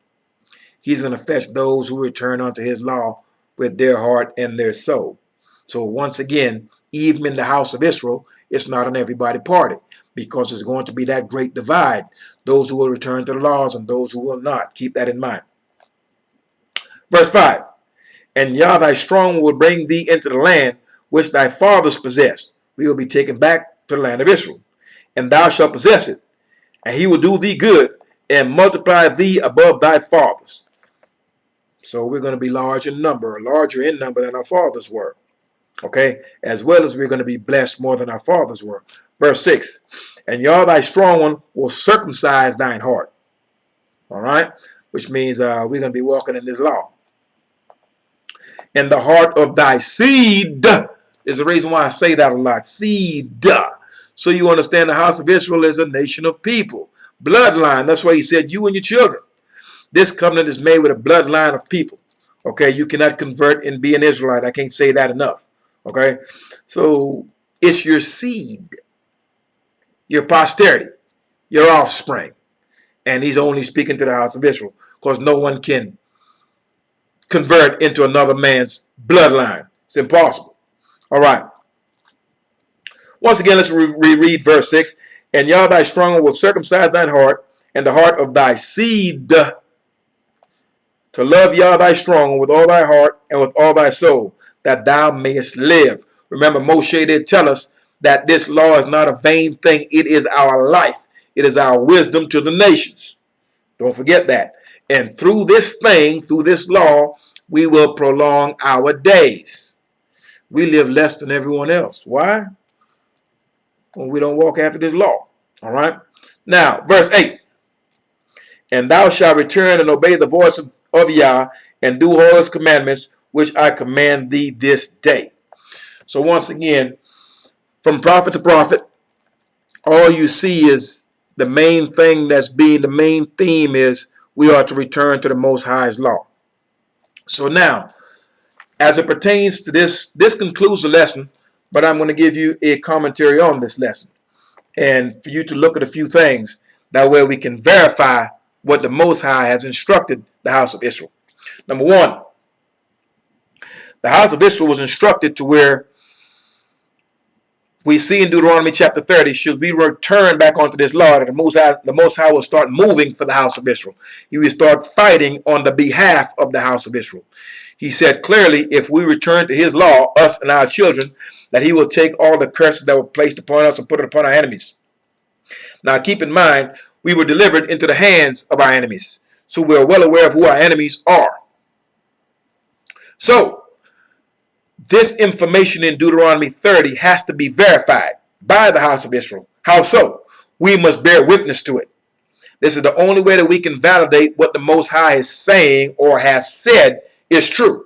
He's going to fetch those who return unto his law with their heart and their soul. So once again, even in the house of Israel, it's not an everybody party, because it's going to be that great divide. Those who will return to the laws and those who will not. Keep that in mind. Verse 5. And Yah thy strong will bring thee into the land which thy fathers possessed. We will be taken back to the land of Israel. And thou shalt possess it. And he will do thee good and multiply thee above thy fathers. So we're going to be larger in number than our fathers were. Okay, as well as we're going to be blessed more than our fathers were. Verse 6, and Yah thy strong one will circumcise thine heart. All right, which means we're going to be walking in this law. And the heart of thy seed is the reason why I say that a lot. Seed. So you understand the house of Israel is a nation of people. Bloodline. That's why he said you and your children. This covenant is made with a bloodline of people. Okay, you cannot convert and be an Israelite. I can't say that enough. Okay, so it's your seed, your posterity, your offspring. And he's only speaking to the house of Israel, because no one can convert into another man's bloodline. It's impossible. All right. Once again, let's reread verse 6. And Yah thy strong one will circumcise thine heart, and the heart of thy seed, to love Yah thy strong one with all thy heart and with all thy soul, that thou mayest live. Remember, Moshe did tell us that this law is not a vain thing. It is our life. It is our wisdom to the nations. Don't forget that. And through this thing, through this law, we will prolong our days. We live less than everyone else. Why? Well, we don't walk after this law. All right. Now, verse 8. And thou shalt return and obey the voice of Yah, and do all his commandments, which I command thee this day. So once again, from prophet to prophet, all you see is the main thing that's being the main theme is we are to return to the Most High's law. So now, as it pertains to this concludes the lesson, but I'm going to give you a commentary on this lesson, and for you to look at a few things. That way we can verify what the Most High has instructed the house of Israel. Number one, the house of Israel was instructed to where we see in Deuteronomy chapter 30, should we return back onto this law, that the Most High will start moving for the house of Israel. He will start fighting on the behalf of the house of Israel. He said clearly, if we return to his law, us and our children, that he will take all the curses that were placed upon us and put it upon our enemies. Now keep in mind, we were delivered into the hands of our enemies. So we're well aware of who our enemies are. So, this information in Deuteronomy 30 has to be verified by the house of Israel. How so? We must bear witness to it. This is the only way that we can validate what the Most High is saying or has said is true.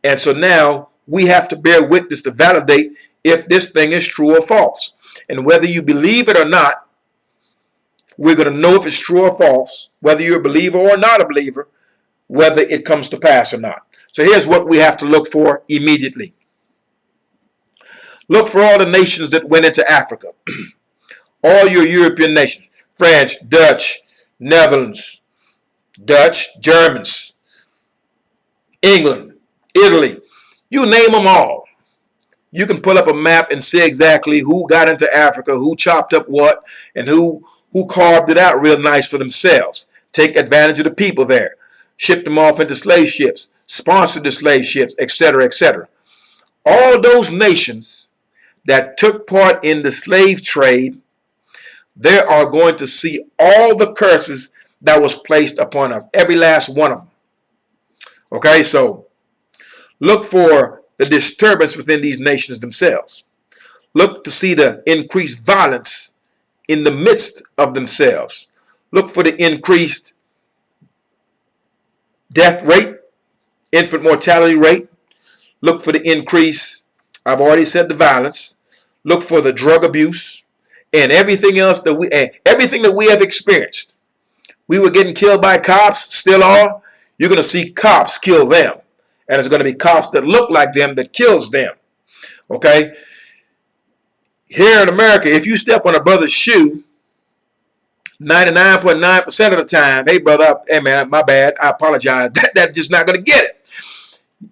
And so now we have to bear witness to validate if this thing is true or false. And whether you believe it or not, we're going to know if it's true or false, whether you're a believer or not a believer, whether it comes to pass or not. So here's what we have to look for immediately. Look for all the nations that went into Africa. All your European nations. French, Dutch, Netherlands, Dutch, Germans, England, Italy. You name them all. You can pull up a map and see exactly who got into Africa, who chopped up what, and who carved it out real nice for themselves. Take advantage of the people there. Ship them off into slave ships. Sponsor the slave ships, etc., etc. All those nations that took part in the slave trade, they are going to see all the curses that was placed upon us. Every last one of them. Okay, so look for the disturbance within these nations themselves. Look to see the increased violence in the midst of themselves. Look for the increased death rate, infant mortality rate. Look for the increase, I've already said the violence. Look for the drug abuse and everything else that we have experienced. We were getting killed by cops, still are. You're going to see cops kill them. And it's going to be cops that look like them that kills them. Okay? Here in America, if you step on a brother's shoe, 99.9% of the time, hey brother, hey man, my bad, I apologize. That's just not going to get it.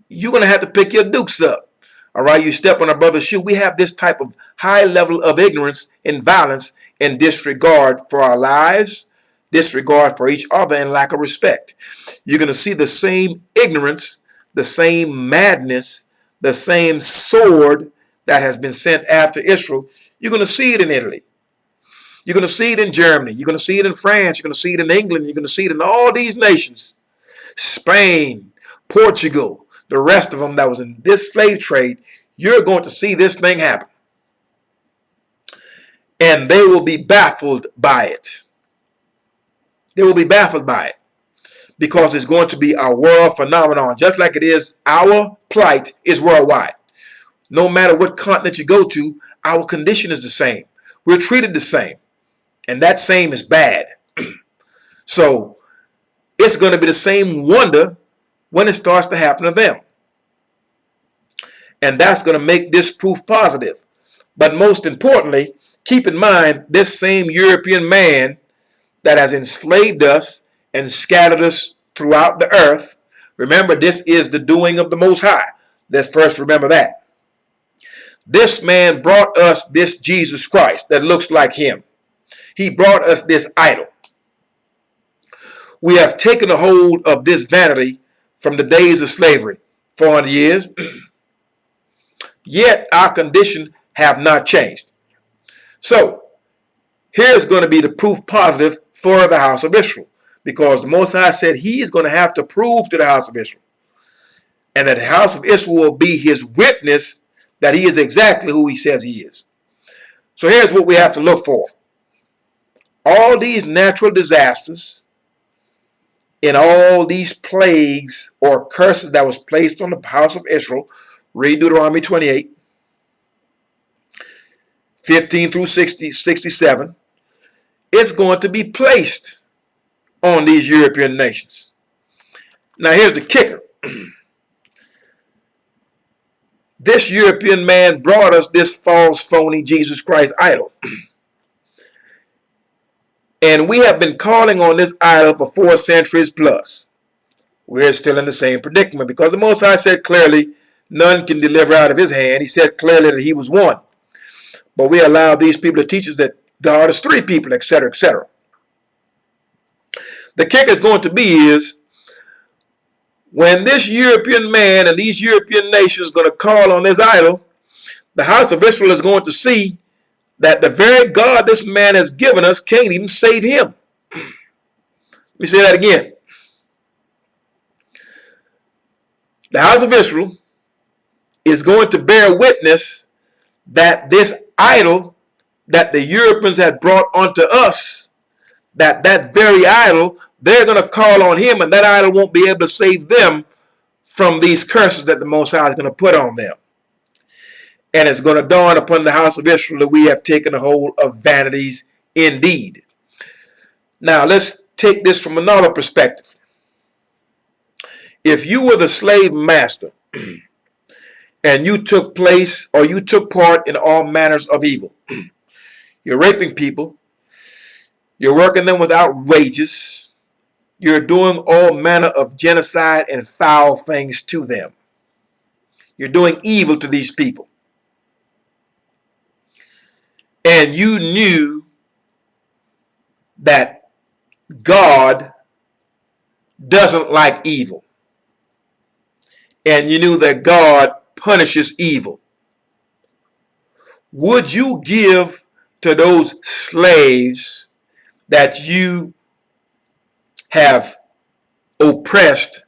You're going to have to pick your dukes up. All right, you step on a brother's shoe. We have this type of high level of ignorance and violence and disregard for our lives, disregard for each other, and lack of respect. You're going to see the same ignorance, the same madness, the same sword that has been sent after Israel. You're going to see it in Italy. You're going to see it in Germany. You're going to see it in France. You're going to see it in England. You're going to see it in all these nations. Spain, Portugal, the rest of them that was in this slave trade. You're going to see this thing happen. And they will be baffled by it. They will be baffled by it. Because it's going to be a world phenomenon. Just like it is, our plight is worldwide. No matter what continent you go to, our condition is the same. We're treated the same. And that same is bad. So it's going to be the same wonder when it starts to happen to them. And that's going to make this proof positive. But most importantly, keep in mind this same European man that has enslaved us and scattered us throughout the earth. Remember, this is the doing of the Most High. Let's first remember that. This man brought us this Jesus Christ that looks like him. He brought us this idol. We have taken a hold of this vanity from the days of slavery, 400 years. Yet our condition have not changed. So here's going to be the proof positive for the house of Israel. Because the Most High said he is going to have to prove to the house of Israel. And that the house of Israel will be his witness that he is exactly who he says he is. So here's what we have to look for. All these natural disasters and all these plagues or curses that was placed on the house of Israel, read Deuteronomy 28, 15 through 67, it's going to be placed on these European nations. Now here's the kicker. This European man brought us this false, phony Jesus Christ idol. And we have been calling on this idol for 4 centuries plus. We're still in the same predicament because the Most High said clearly, none can deliver out of his hand. He said clearly that he was one. But we allow these people to teach us that God is 3 people, etc., etc. The kicker is going to be is when this European man and these European nations are going to call on this idol, the house of Israel is going to see that the very God this man has given us can't even save him. Let me say that again. The house of Israel is going to bear witness that this idol that the Europeans had brought onto us that very idol, they're going to call on him, and that idol won't be able to save them from these curses that the Most High is going to put on them. And it's going to dawn upon the house of Israel that we have taken a hold of vanities indeed. Now, let's take this from another perspective. If you were the slave master and you took place or you took part in all manners of evil, you're raping people, you're working them without wages, you're doing all manner of genocide and foul things to them. You're doing evil to these people. And you knew that God doesn't like evil. And you knew that God punishes evil. Would you give to those slaves that you have oppressed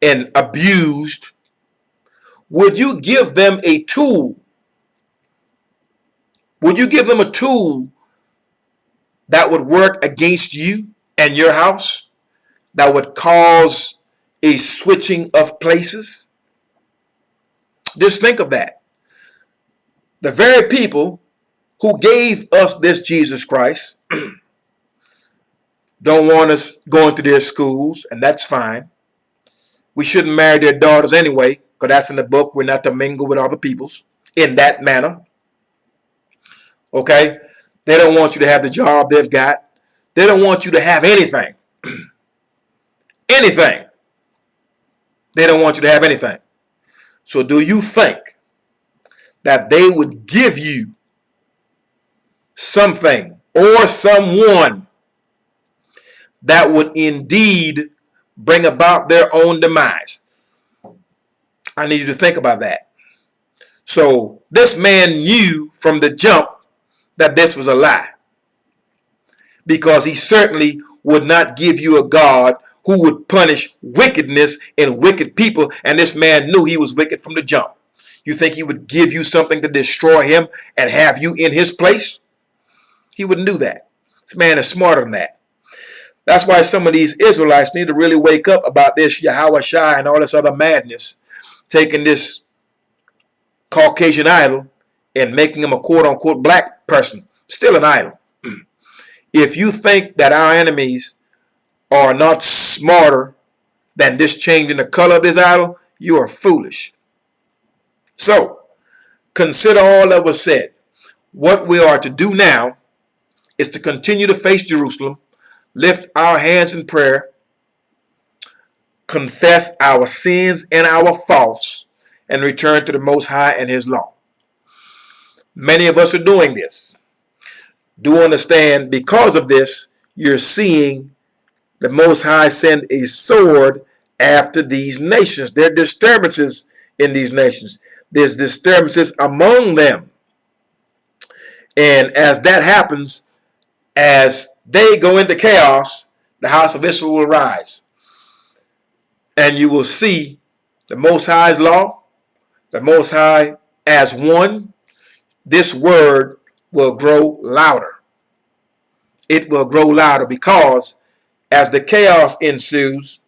and abused? Would you give them a tool? Would you give them a tool that would work against you and your house, that would cause a switching of places? Just think of that. The very people who gave us this Jesus Christ don't want us going to their schools, and that's fine. We shouldn't marry their daughters anyway, because that's in the book. We're not to mingle with other peoples in that manner. Okay? They don't want you to have the job they've got. They don't want you to have anything. Anything. They don't want you to have anything. So do you think that they would give you something or someone that would indeed bring about their own demise? I need you to think about that. So this man knew from the jump that this was a lie, because he certainly would not give you a God who would punish wickedness in wicked people, and this man knew he was wicked from the jump. You think he would give you something to destroy him and have you in his place? He wouldn't do that. This man is smarter than that. That's why some of these Israelites need to really wake up about this YHWH and all this other madness, taking this Caucasian idol and making him a quote-unquote black person. Still an idol. If you think that our enemies are not smarter than this changing the color of this idol, you are foolish. So, consider all that was said. What we are to do now is to continue to face Jerusalem, lift our hands in prayer, confess our sins and our faults, and return to the Most High and His law. Many of us are doing this. Do understand, because of this, you're seeing the Most High send a sword after these nations. There are disturbances in these nations. There's disturbances among them. And as that happens, as they go into chaos, the house of Israel will rise. And you will see the Most High's law, the Most High as one. This word will grow louder. It will grow louder, because as the chaos ensues,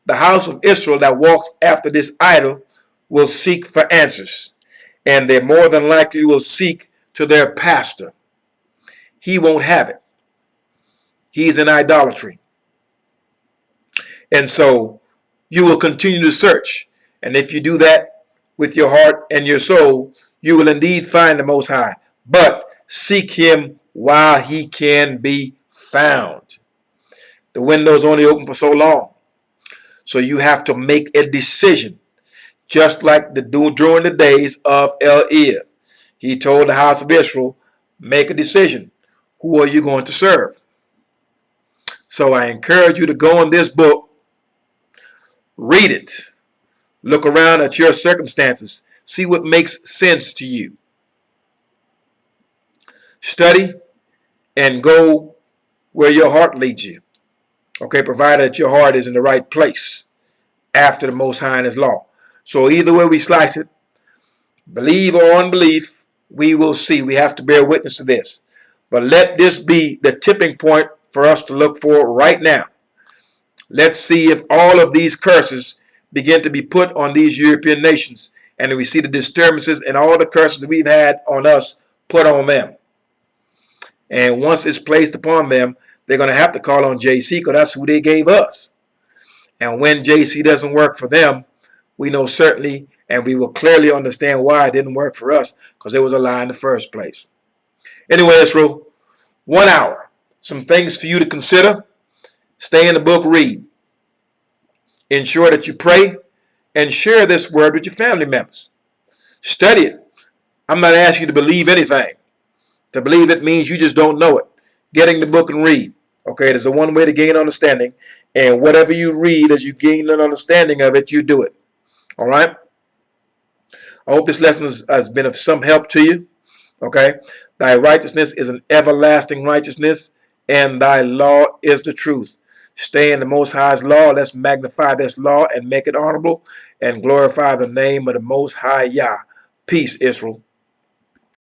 the house of Israel that walks after this idol will seek for answers. And they more than likely will seek to their pastor. He won't have it. He's in idolatry. And so you will continue to search. And if you do that with your heart and your soul, you will indeed find the Most High. But seek Him while He can be found. The window's only open for so long. So you have to make a decision. Just like during the days of El-Ir. He told the house of Israel, make a decision. Who are you going to serve? So I encourage you to go in this book, read it, look around at your circumstances, see what makes sense to you. Study and go where your heart leads you. Okay, provided that your heart is in the right place after the Most High and His law. So either way we slice it, believe or unbelief, we will see. We have to bear witness to this. But let this be the tipping point for us to look for right now. Let's see if all of these curses begin to be put on these European nations, and we see the disturbances and all the curses we've had on us put on them. And once it's placed upon them, they're going to have to call on JC, because that's who they gave us. And when JC doesn't work for them, we know certainly, and we will clearly understand why it didn't work for us, because it was a lie in the first place. Anyway, Israel, 1 hour. Some things for you to consider. Stay in the book, read. Ensure that you pray and share this word with your family members. Study it. I'm not asking you to believe anything. To believe it means you just don't know it. Get in the book and read. Okay, there's a one way to gain understanding. And whatever you read, as you gain an understanding of it, you do it. All right? I hope this lesson has been of some help to you. Okay? Thy righteousness is an everlasting righteousness, and thy law is the truth. Stay in the Most High's law. Let's magnify this law and make it honorable and glorify the name of the Most High Yah. Peace, Israel.